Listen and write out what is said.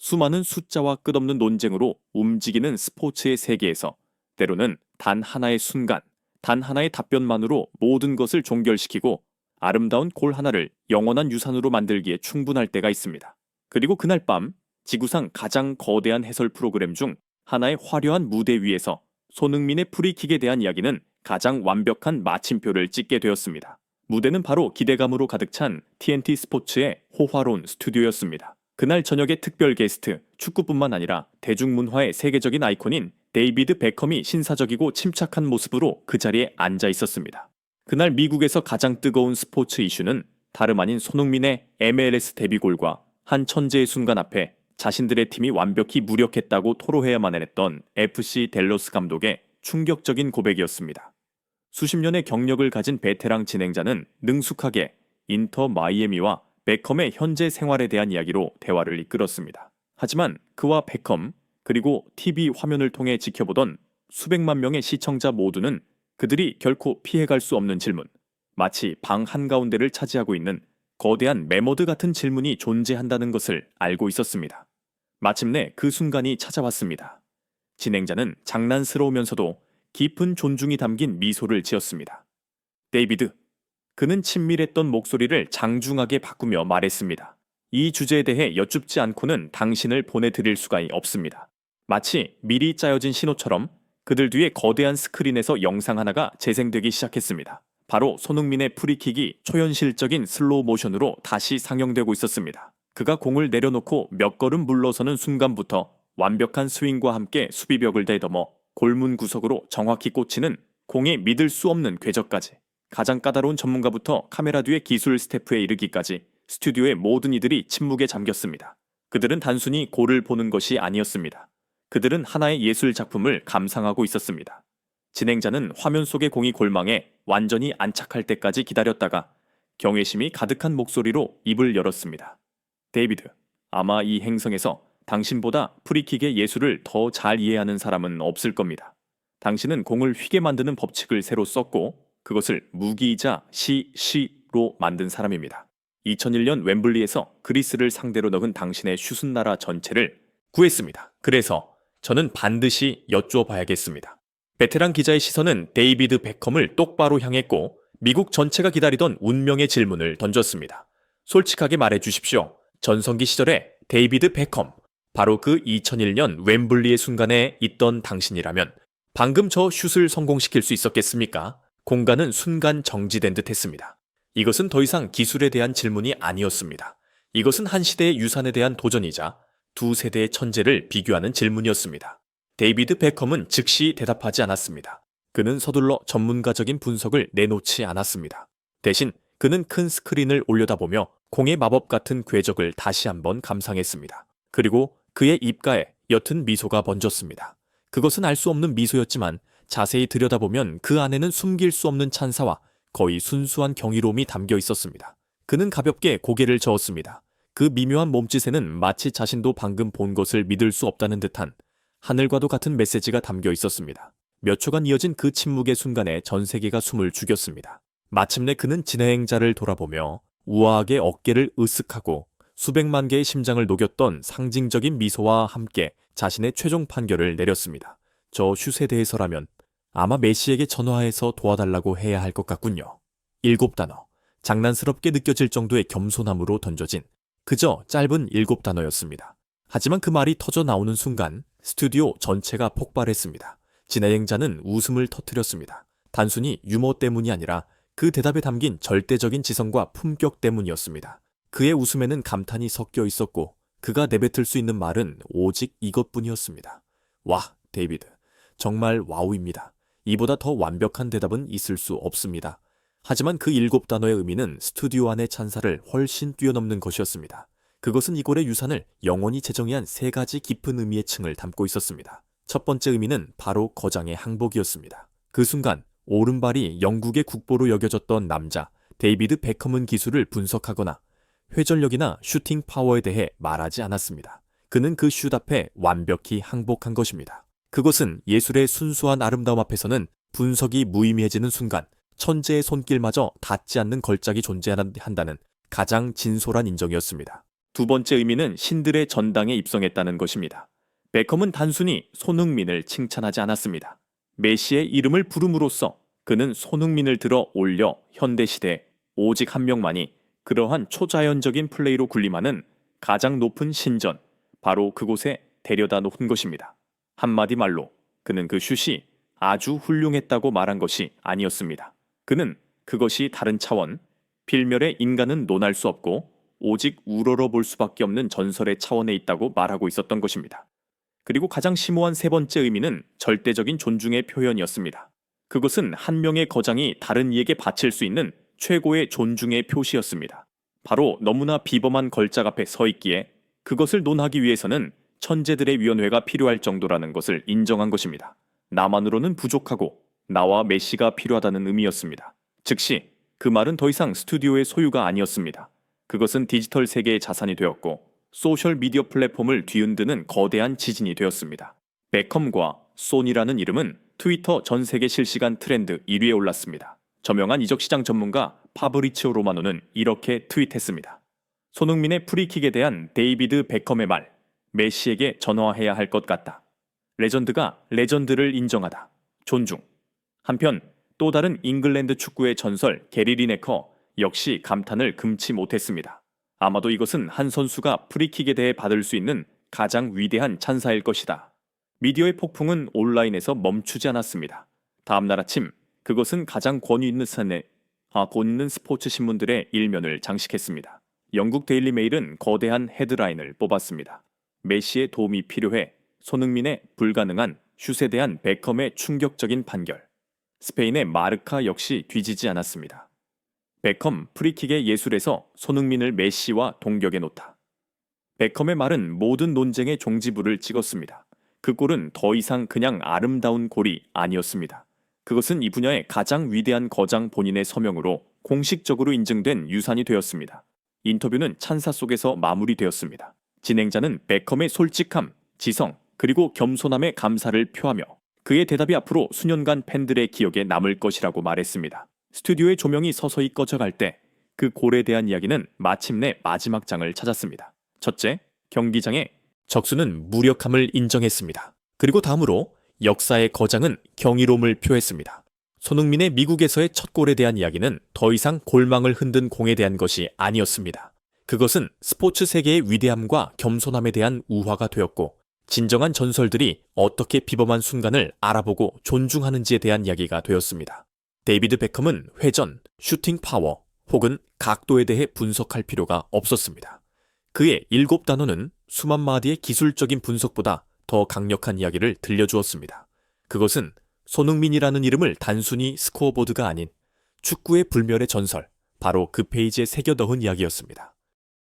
수많은 숫자와 끝없는 논쟁으로 움직이는 스포츠의 세계에서 때로는 단 하나의 순간, 단 하나의 답변만으로 모든 것을 종결시키고 아름다운 골 하나를 영원한 유산으로 만들기에 충분할 때가 있습니다. 그리고 그날 밤 지구상 가장 거대한 해설 프로그램 중 하나의 화려한 무대 위에서 손흥민의 프리킥에 대한 이야기는 가장 완벽한 마침표를 찍게 되었습니다. 무대는 바로 기대감으로 가득 찬 TNT 스포츠의 호화로운 스튜디오였습니다. 그날 저녁의 특별 게스트, 축구뿐만 아니라 대중문화의 세계적인 아이콘인 데이비드 베컴이 신사적이고 침착한 모습으로 그 자리에 앉아 있었습니다. 그날 미국에서 가장 뜨거운 스포츠 이슈는 다름 아닌 손흥민의 MLS 데뷔골과 한 천재의 순간 앞에 자신들의 팀이 완벽히 무력했다고 토로해야만 했던 FC 댈러스 감독의 충격적인 고백이었습니다. 수십 년의 경력을 가진 베테랑 진행자는 능숙하게 인터 마이애미와 베컴의 현재 생활에 대한 이야기로 대화를 이끌었습니다. 하지만 그와 베컴, 그리고 TV 화면을 통해 지켜보던 수백만 명의 시청자 모두는 그들이 결코 피해갈 수 없는 질문, 마치 방 한가운데를 차지하고 있는 거대한 매머드 같은 질문이 존재한다는 것을 알고 있었습니다. 마침내 그 순간이 찾아왔습니다. 진행자는 장난스러우면서도 깊은 존중이 담긴 미소를 지었습니다. 데이비드, 그는 친밀했던 목소리를 장중하게 바꾸며 말했습니다. 이 주제에 대해 여쭙지 않고는 당신을 보내드릴 수가 없습니다. 마치 미리 짜여진 신호처럼 그들 뒤에 거대한 스크린에서 영상 하나가 재생되기 시작했습니다. 바로 손흥민의 프리킥이 초현실적인 슬로우 모션으로 다시 상영되고 있었습니다. 그가 공을 내려놓고 몇 걸음 물러서는 순간부터 완벽한 스윙과 함께 수비벽을 대넘어 골문 구석으로 정확히 꽂히는 공의 믿을 수 없는 궤적까지, 가장 까다로운 전문가부터 카메라 뒤의 기술 스태프에 이르기까지 스튜디오의 모든 이들이 침묵에 잠겼습니다. 그들은 단순히 골을 보는 것이 아니었습니다. 그들은 하나의 예술 작품을 감상하고 있었습니다. 진행자는 화면 속의 공이 골망에 완전히 안착할 때까지 기다렸다가 경외심이 가득한 목소리로 입을 열었습니다. 데이비드, 아마 이 행성에서 당신보다 프리킥의 예술을 더 잘 이해하는 사람은 없을 겁니다. 당신은 공을 휘게 만드는 법칙을 새로 썼고 그것을 무기이자 시로 만든 사람입니다. 2001년 웸블리에서 그리스를 상대로 넣은 당신의 슛은 나라 전체를 구했습니다. 그래서 저는 반드시 여쭈어봐야겠습니다. 베테랑 기자의 시선은 데이비드 베컴을 똑바로 향했고 미국 전체가 기다리던 운명의 질문을 던졌습니다. 솔직하게 말해주십시오. 전성기 시절에 데이비드 베컴, 바로 그 2001년 웸블리의 순간에 있던 당신이라면 방금 저 슛을 성공시킬 수 있었겠습니까? 공간은 순간 정지된 듯 했습니다. 이것은 더 이상 기술에 대한 질문이 아니었습니다. 이것은 한 시대의 유산에 대한 도전이자 두 세대의 천재를 비교하는 질문이었습니다. 데이비드 베컴은 즉시 대답하지 않았습니다. 그는 서둘러 전문가적인 분석을 내놓지 않았습니다. 대신 그는 큰 스크린을 올려다보며 공의 마법 같은 궤적을 다시 한번 감상했습니다. 그리고 그의 입가에 옅은 미소가 번졌습니다. 그것은 알 수 없는 미소였지만 자세히 들여다보면 그 안에는 숨길 수 없는 찬사와 거의 순수한 경이로움이 담겨 있었습니다. 그는 가볍게 고개를 저었습니다. 그 미묘한 몸짓에는 마치 자신도 방금 본 것을 믿을 수 없다는 듯한 하늘과도 같은 메시지가 담겨 있었습니다. 몇 초간 이어진 그 침묵의 순간에 전 세계가 숨을 죽였습니다. 마침내 그는 진행자를 돌아보며 우아하게 어깨를 으쓱하고 수백만 개의 심장을 녹였던 상징적인 미소와 함께 자신의 최종 판결을 내렸습니다. 저 슛에 대해서라면 아마 메시에게 전화해서 도와달라고 해야 할 것 같군요. 7단어, 장난스럽게 느껴질 정도의 겸손함으로 던져진 그저 짧은 7단어였습니다. 하지만 그 말이 터져 나오는 순간 스튜디오 전체가 폭발했습니다. 진행자는 웃음을 터뜨렸습니다. 단순히 유머 때문이 아니라 그 대답에 담긴 절대적인 지성과 품격 때문이었습니다. 그의 웃음에는 감탄이 섞여 있었고 그가 내뱉을 수 있는 말은 오직 이것뿐이었습니다. 와, 데이비드. 정말 와우입니다. 이보다 더 완벽한 대답은 있을 수 없습니다. 하지만 그 7단어의 의미는 스튜디오 안의 찬사를 훨씬 뛰어넘는 것이었습니다. 그것은 이 골의 유산을 영원히 제정의한 3가지 깊은 의미의 층을 담고 있었습니다. 첫 번째 의미는 바로 거장의 항복이었습니다. 그 순간 오른발이 영국의 국보로 여겨졌던 남자 데이비드 베컴은 기술을 분석하거나 회전력이나 슈팅 파워에 대해 말하지 않았습니다. 그는 그 슛 앞에 완벽히 항복한 것입니다. 그것은 예술의 순수한 아름다움 앞에서는 분석이 무의미해지는 순간 천재의 손길마저 닿지 않는 걸작이 존재한다는 가장 진솔한 인정이었습니다. 두 번째 의미는 신들의 전당에 입성했다는 것입니다. 베컴은 단순히 손흥민을 칭찬하지 않았습니다. 메시의 이름을 부름으로써 그는 손흥민을 들어 올려 현대시대 오직 한 명만이 그러한 초자연적인 플레이로 군림하는 가장 높은 신전, 바로 그곳에 데려다 놓은 것입니다. 한마디 말로 그는 그 슛이 아주 훌륭했다고 말한 것이 아니었습니다. 그는 그것이 다른 차원, 필멸의 인간은 논할 수 없고 오직 우러러 볼 수밖에 없는 전설의 차원에 있다고 말하고 있었던 것입니다. 그리고 가장 심오한 세 번째 의미는 절대적인 존중의 표현이었습니다. 그것은 한 명의 거장이 다른 이에게 바칠 수 있는 최고의 존중의 표시였습니다. 바로 너무나 비범한 걸작 앞에 서 있기에 그것을 논하기 위해서는 천재들의 위원회가 필요할 정도라는 것을 인정한 것입니다. 나만으로는 부족하고 나와 메시가 필요하다는 의미였습니다. 즉시 그 말은 더 이상 스튜디오의 소유가 아니었습니다. 그것은 디지털 세계의 자산이 되었고 소셜미디어 플랫폼을 뒤흔드는 거대한 지진이 되었습니다. 베컴과 손이라는 이름은 트위터 전 세계 실시간 트렌드 1위에 올랐습니다. 저명한 이적시장 전문가 파브리치오 로마노는 이렇게 트윗했습니다. 손흥민의 프리킥에 대한 데이비드 베컴의 말, 메시에게 전화해야 할 것 같다. 레전드가 레전드를 인정하다. 존중. 한편 또 다른 잉글랜드 축구의 전설 게리 리네커 역시 감탄을 금치 못했습니다. 아마도 이것은 한 선수가 프리킥에 대해 받을 수 있는 가장 위대한 찬사일 것이다. 미디어의 폭풍은 온라인에서 멈추지 않았습니다. 다음날 아침 그것은 가장 권위 있는 스포츠 신문들의 일면을 장식했습니다. 영국 데일리 메일은 거대한 헤드라인을 뽑았습니다. 메시의 도움이 필요해 손흥민의 불가능한 슛에 대한 베컴의 충격적인 판결. 스페인의 마르카 역시 뒤지지 않았습니다. 베컴 프리킥의 예술에서 손흥민을 메시와 동격에 놓다. 베컴의 말은 모든 논쟁의 종지부를 찍었습니다. 그 골은 더 이상 그냥 아름다운 골이 아니었습니다. 그것은 이 분야의 가장 위대한 거장 본인의 서명으로 공식적으로 인증된 유산이 되었습니다. 인터뷰는 찬사 속에서 마무리되었습니다. 진행자는 베컴의 솔직함, 지성, 그리고 겸손함에 감사를 표하며 그의 대답이 앞으로 수년간 팬들의 기억에 남을 것이라고 말했습니다. 스튜디오의 조명이 서서히 꺼져갈 때 그 골에 대한 이야기는 마침내 마지막 장을 찾았습니다. 첫째, 경기장의 적수는 무력함을 인정했습니다. 그리고 다음으로 역사의 거장은 경이로움을 표했습니다. 손흥민의 미국에서의 첫 골에 대한 이야기는 더 이상 골망을 흔든 공에 대한 것이 아니었습니다. 그것은 스포츠 세계의 위대함과 겸손함에 대한 우화가 되었고 진정한 전설들이 어떻게 비범한 순간을 알아보고 존중하는지에 대한 이야기가 되었습니다. 데이비드 베컴은 회전, 슈팅 파워 혹은 각도에 대해 분석할 필요가 없었습니다. 그의 7단어는 수만 마디의 기술적인 분석보다 더 강력한 이야기를 들려주었습니다. 그것은 손흥민이라는 이름을 단순히 스코어보드가 아닌 축구의 불멸의 전설, 바로 그 페이지에 새겨 넣은 이야기였습니다.